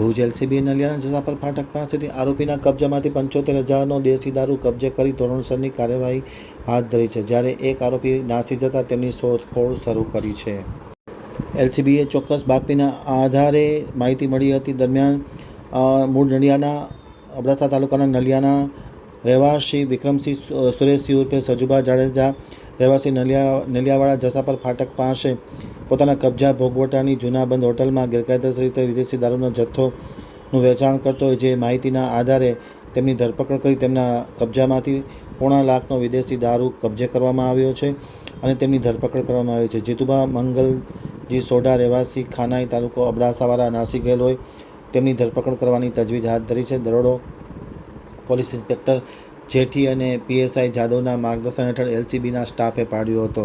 ભુજ એલસીબીએ નલિયાના જસાપર ફાટક પાસેથી આરોપીના કબજામાંથી 75,000નો દેશી દારૂ કબજે કરી ધોરણસરની કાર્યવાહી હાથ ધરી છે, જ્યારે એક આરોપી નાસી જતા તેમની શોધખોળ શરૂ કરી છે. એલસીબીએ ચોક્કસ બાતમીના આધારે માહિતી મળી હતી. દરમિયાન મૂળ નલિયાના અબડાસા તાલુકાના નલિયાના રહેવાસી વિક્રમસિંહ સુરેશસિંહ ઉર્ફે સજુભા જાડેજા રહેવાસી નલિયાવાડા જસાપર ફાટક પાસે પોતાના કબજા ભોગવટાની જૂનાબંધ હોટલમાં ગેરકાયદેસર રીતે વિદેશી દારૂનો જથ્થોનું વેચાણ કરતો હોય જે માહિતીના આધારે તેમની ધરપકડ કરી તેમના કબજામાંથી પોણા લાખનો વિદેશી દારૂ કબજે કરવામાં આવ્યો છે અને તેમની ધરપકડ કરવામાં આવી છે. જીતુભા મંગલજી સોઢા રહેવાસી ખાનાઈ તાલુકો અબડાસાવાળા નાસી ગયેલ હોય તેમની ધરપકડ કરવાની તજવીજ હાથ ધરી છે. દરોડો પોલીસ ઇન્સ્પેક્ટર જેઠી અને પીએસઆઈ જાદવના માર્ગદર્શન હેઠળ એલસીબીના સ્ટાફે પાડ્યો હતો.